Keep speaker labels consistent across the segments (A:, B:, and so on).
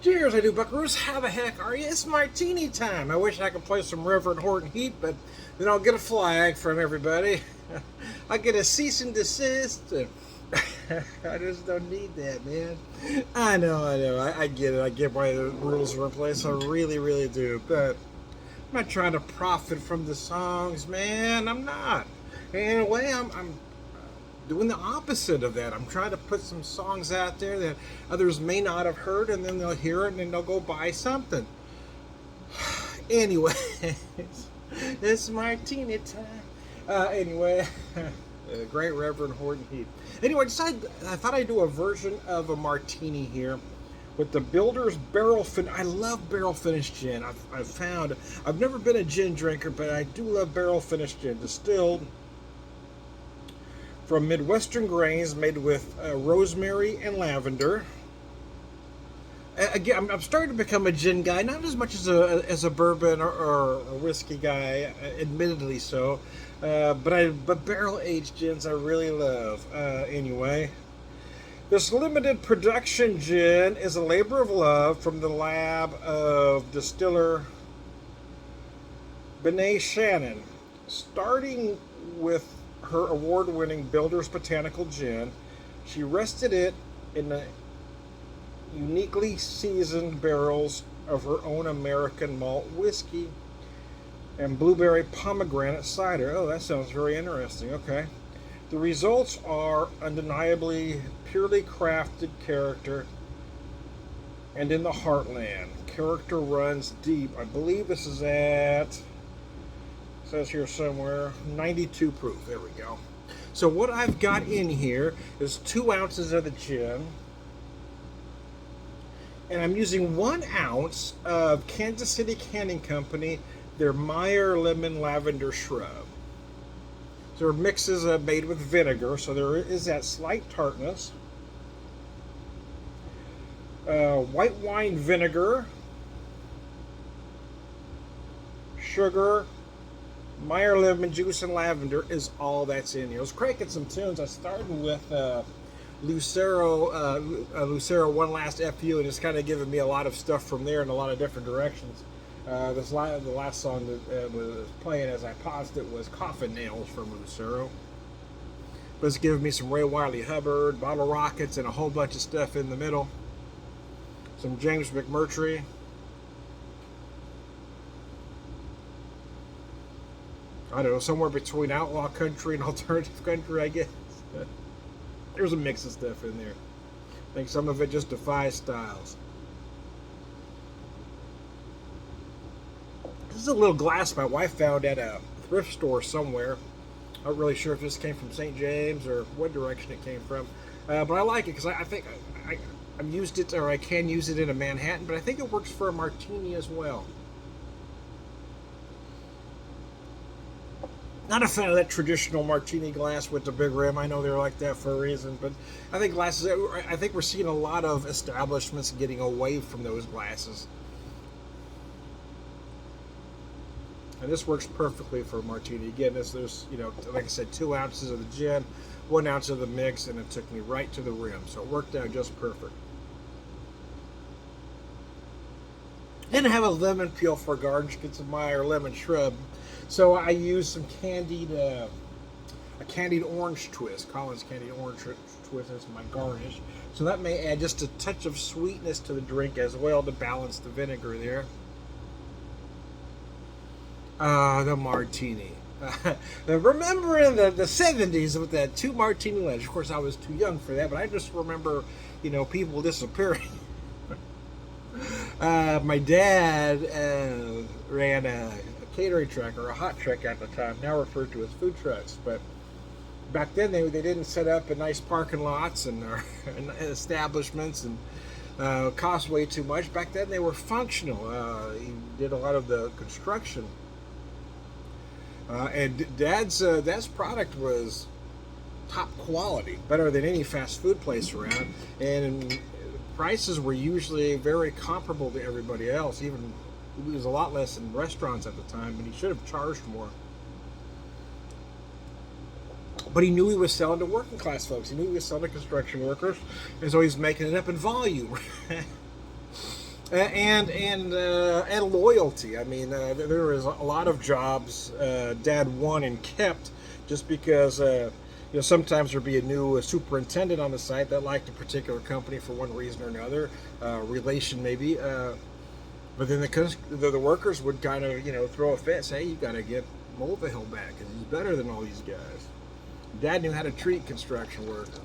A: Cheers, I do buckaroos. How the heck are you? It's Martini time. I wish I could play some Reverend Horton Heat, but then I'll get a flag from everybody. I get a cease and desist. I just don't need that, man. I know. I get it. I get why the rules are in place. I really, really do. But I'm not trying to profit from the songs, man. I'm not. In a way, I'm doing the opposite of that. I'm trying to put some songs out there that others may not have heard, and then they'll hear it and then they'll go buy something. Anyway, it's Martini time. Anyway, great Reverend Horton Heat. Anyway, I thought I'd do a version of a martini here with the Builder's barrel finish. I love barrel finished gin. I've never been a gin drinker, but I do love barrel finished gin, distilled from Midwestern grains, made with rosemary and lavender. Again, I'm starting to become a gin guy, not as much as a bourbon or a whiskey guy, admittedly so. But barrel aged gins I really love. Anyway, this limited production gin is a labor of love from the lab of distiller Benet Shannon, starting with her award-winning Builder's Botanical Gin. She rested it in the uniquely seasoned barrels of her own American malt whiskey and blueberry pomegranate cider. Oh, that sounds very interesting. Okay. The results are undeniably purely crafted character and in the heartland. Character runs deep. I believe this is at, says here somewhere, 92 proof. There we go. So what I've got in here is 2 ounces of the gin, and I'm using 1 ounce of Kansas City Canning Company, their Meyer Lemon Lavender Shrub. So their mixes are made with vinegar, so there is that slight tartness. White wine vinegar, sugar, Meyer lemon juice, and lavender is all that's in here. I was cranking some tunes. I started with Lucero One Last FU, and it's kind of giving me a lot of stuff from there in a lot of different directions. The last song that was playing as I paused it was Coffin Nails from Lucero. But it's giving me some Ray Wiley Hubbard, Bottle Rockets, and a whole bunch of stuff in the middle. Some James McMurtry. I don't know, somewhere between outlaw country and alternative country, I guess. There's a mix of stuff in there. I think some of it just defies styles. This is a little glass my wife found at a thrift store somewhere. I'm not really sure if this came from St. James or what direction it came from. But I like it because I think I've used it, or I can use it in a Manhattan, but I think it works for a martini as well. Not a fan of that traditional martini glass with the big rim. I know they're like that for a reason, but I think we're seeing a lot of establishments getting away from those glasses. And this works perfectly for a martini. Again, there's, like I said, 2 ounces of the gin, 1 ounce of the mix, and it took me right to the rim. So it worked out just perfect. Then I have a lemon peel for garnish. Get some Meyer lemon shrub. So I use some a candied orange twist. Collins candied orange twist as my garnish. So that may add just a touch of sweetness to the drink as well to balance the vinegar there. The martini. Remembering the 70s with that 2 martini ledge. Of course, I was too young for that, but I just remember, people disappearing. My dad ran a catering truck, or a hot truck at the time, now referred to as food trucks. But back then they didn't set up in nice parking lots and establishments and cost way too much. Back then they were functional. He did a lot of the construction. And Dad's product was top quality, better than any fast food place around, and prices were usually very comparable to everybody else. Even it was a lot less in restaurants at the time, and he should have charged more. But he knew he was selling to working class folks. He knew he was selling to construction workers, and so he's making it up in volume. And loyalty. I mean, there is a lot of jobs Dad won and kept just because sometimes there'd be a new superintendent on the site that liked a particular company for one reason or another, relation maybe. But then the workers would kind of throw a fit, say, hey, you got to get Mulvihill back because he's better than all these guys. Dad knew how to treat construction workers.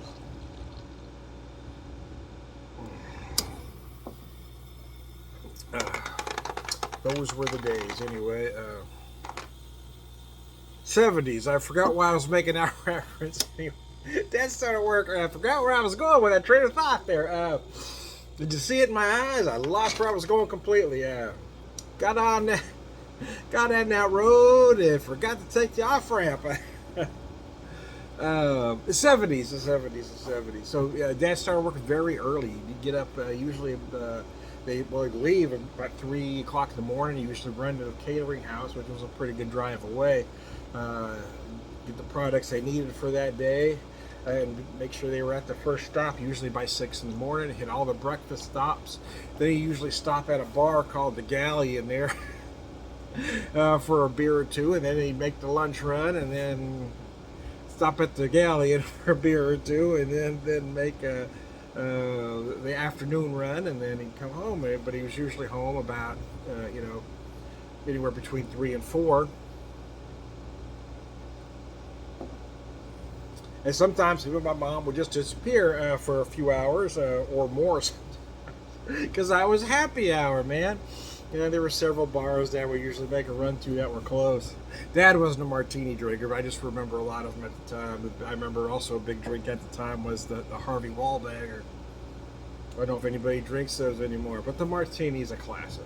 A: Those were the days, anyway. 70s. I forgot why I was making that reference. Dad started work. I forgot where I was going with that train of thought there. Did you see it in my eyes? I lost where I was going completely. Got on that road and forgot to take the off ramp. The 70s. So Dad started working very early. He'd get up usually. They'd leave at about 3 o'clock in the morning. He usually run to the catering house, which was a pretty good drive away. Get the products they needed for that day, and make sure they were at the first stop, usually by 6 in the morning. Hit all the breakfast stops. Then he usually stop at a bar called the Galley in there for a beer or two, and then he'd make the lunch run, and then stop at the Galley for a beer or two, and then make the afternoon run, and then he'd come home. But he was usually home about anywhere between 3 and 4. And sometimes even my mom would just disappear for a few hours or more, because I was happy hour, man. There were several bars that we usually make a run to that were close. Dad wasn't a martini drinker, but I just remember a lot of them at the time. I remember also a big drink at the time was the Harvey Wallbagger. I don't know if anybody drinks those anymore, but the martini is a classic.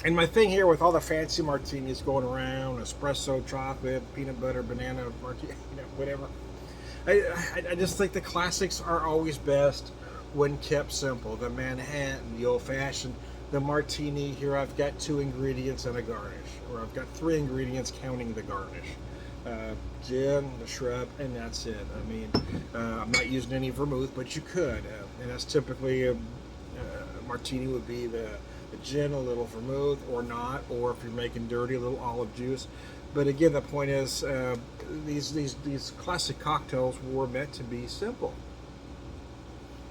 A: And my thing here with all the fancy martinis going around, espresso, chocolate, peanut butter, banana, martini, whatever. I just think the classics are always best when kept simple. The Manhattan, the old-fashioned, the martini. Here I've got 2 ingredients and a garnish, or I've got 3 ingredients counting the garnish. Gin, the shrub, and that's it. I mean, I'm not using any vermouth, but you could, and that's typically a martini would be the gin, a little vermouth, or not, or if you're making dirty, a little olive juice. But again, the point is, these classic cocktails were meant to be simple.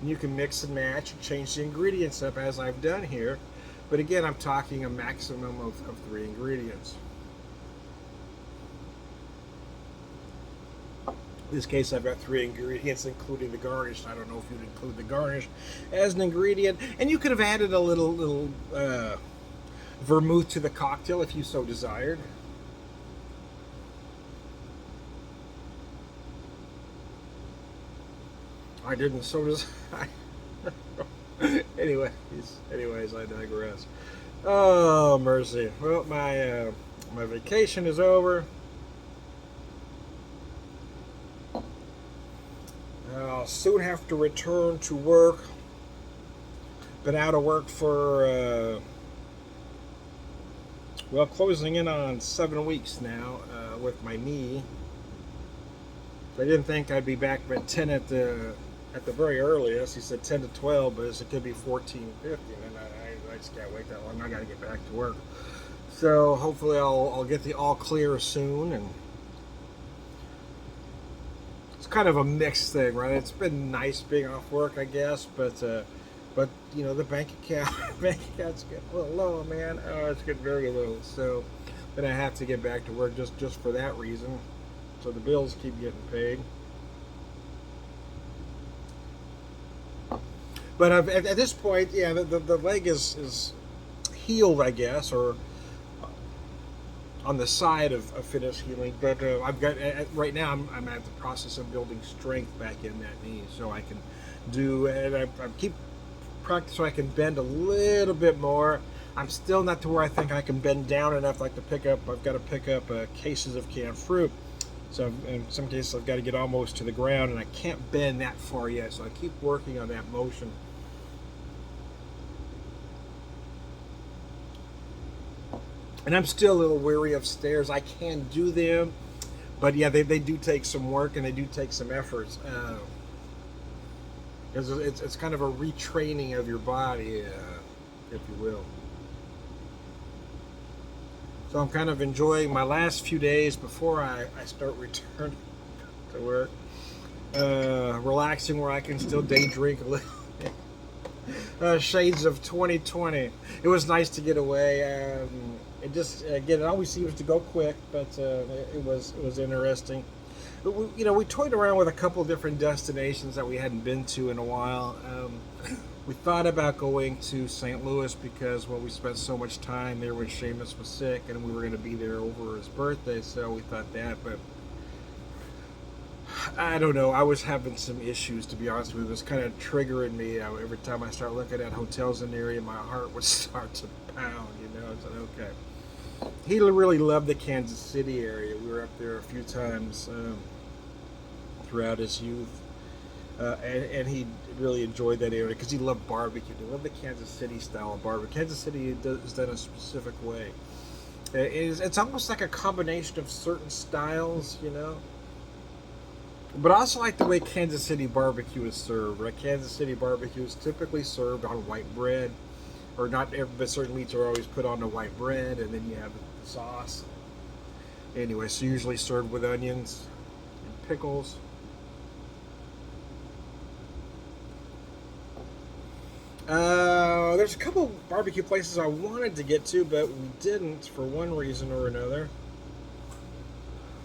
A: And you can mix and match and change the ingredients up as I've done here. But again, I'm talking a maximum of 3 ingredients. In this case, I've got 3 ingredients, including the garnish. I don't know if you'd include the garnish as an ingredient. And you could have added a little vermouth to the cocktail if you so desired. I didn't so desire. Anyways, I digress. Oh, mercy. Well, my vacation is over. I'll soon have to return to work. Been out of work for, closing in on 7 weeks now with my knee. I didn't think I'd be back by 10 at the very earliest. He said 10 to 12, but it could be 14, 15, and I just can't wait that long. I got to get back to work. So hopefully I'll get the all clear soon, and it's kind of a mixed thing, right? It's been nice being off work, I guess, but the bank account's getting a little low, man. Oh, it's getting very low. So then I have to get back to work just for that reason. So the bills keep getting paid. But at this point, yeah, the leg is healed, I guess, or on the side of finished healing. But I've got right now I'm at the process of building strength back in that knee, so I can do, and I keep practice so I can bend a little bit more. I'm still not to where I think I can bend down enough, like to pick up. I've got to pick up cases of canned fruit. So in some cases I've got to get almost to the ground, and I can't bend that far yet, so I keep working on that motion. And I'm still a little weary of stairs. I can do them, but yeah, they do take some work, and they do take some efforts. It's kind of a retraining of your body, if you will. So I'm kind of enjoying my last few days before I start returning to work. Relaxing where I can still day drink a little. Shades of 2020. It was nice to get away. It just again, it always seems to go quick, but it was interesting. But we toyed around with a couple of different destinations that we hadn't been to in a while. We thought about going to St. Louis because we spent so much time there when Seamus was sick, and we were going to be there over his birthday. So we thought that, but I don't know. I was having some issues, to be honest with you. It was kind of triggering me. Every time I start looking at hotels in the area, my heart would start to pound. It's like, okay. He really loved the Kansas City area. We were up there a few times throughout his youth, and he really enjoyed that area because he loved barbecue. He loved the Kansas City style of barbecue. Kansas City is done a specific way. It's almost like a combination of certain styles, But I also like the way Kansas City barbecue is served. Right? Kansas City barbecue is typically served on white bread, or not, but certain meats are always put on the white bread, and then you have the sauce. Anyway, so usually served with onions and pickles. There's a couple barbecue places I wanted to get to, but we didn't for one reason or another.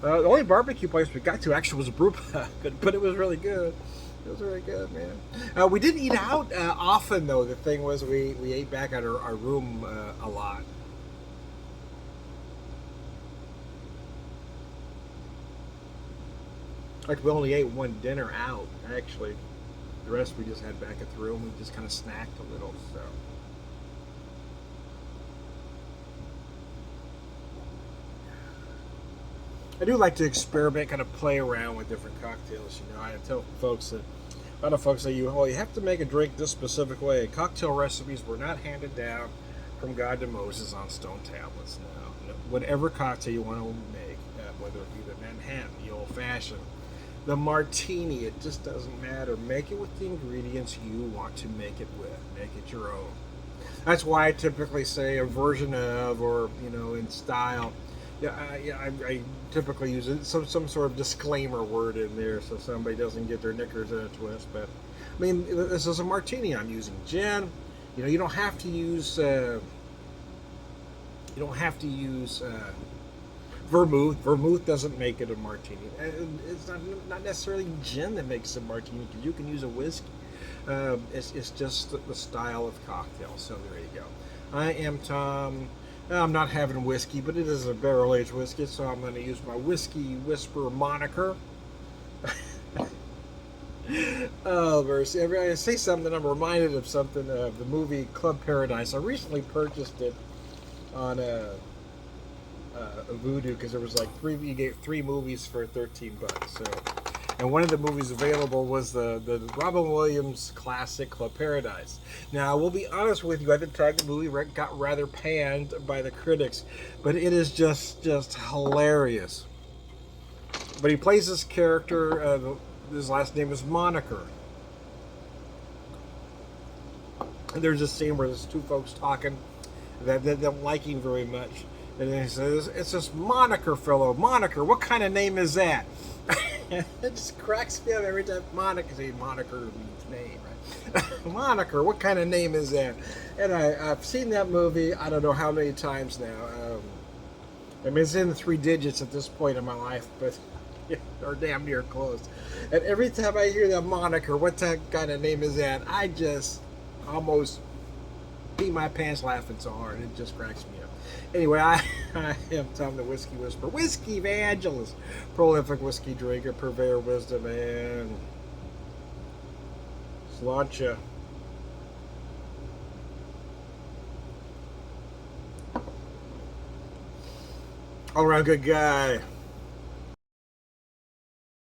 A: The only barbecue place we got to actually was a brew pub, but it was really good. It was really good, man. We didn't eat out often, though. The thing was, we ate back at our room a lot. Like, we only ate one dinner out, actually. The rest we just had back at the room. We just kind of snacked a little, so. I do like to experiment, kind of play around with different cocktails. I tell folks that a lot of folks say, you have to make a drink this specific way. Cocktail recipes were not handed down from God to Moses on stone tablets. No, whatever cocktail you want to make, whether it be the Manhattan, the old fashioned, the Martini, it just doesn't matter. Make it with the ingredients you want to make it with. Make it your own. That's why I typically say a version of, or in style. I typically use some sort of disclaimer word in there so somebody doesn't get their knickers in a twist. But I mean, this is a Martini I'm using. Gin, you don't have to use vermouth. Vermouth doesn't make it a Martini. It's not necessarily gin that makes a Martini, because you can use a whiskey. It's just the style of cocktail. So there you go. I am Tom. I'm not having whiskey, but it is a barrel-aged whiskey, so I'm going to use my Whiskey Whisperer moniker. Oh, mercy. Every time I say something, I'm reminded of something of the movie Club Paradise. I recently purchased it on a Voodoo, because there was you get 3 movies for $13. So, and one of the movies available was the Robin Williams classic Club Paradise. Now, I will be honest with you, at the time the movie got rather panned by the critics, but it is just hilarious. But he plays this character, his last name is Moniker. And there's a scene where there's 2 folks talking that they don't like him very much. And then he says, "It's this Moniker fellow. Moniker, what kind of name is that?" It just cracks me up every time. Moniker means name, right? Moniker, what kind of name is that? And I've seen that movie, I don't know how many times now. I mean, it's in the 3 digits at this point in my life, but or damn near close. And every time I hear that Moniker, what kind of name is that? I just almost pee my pants laughing so hard. It just cracks me up. Anyway, I am Tom the Whiskey Whisperer, whiskey evangelist, prolific whiskey drinker, purveyor of wisdom, and sláinte. All around good guy.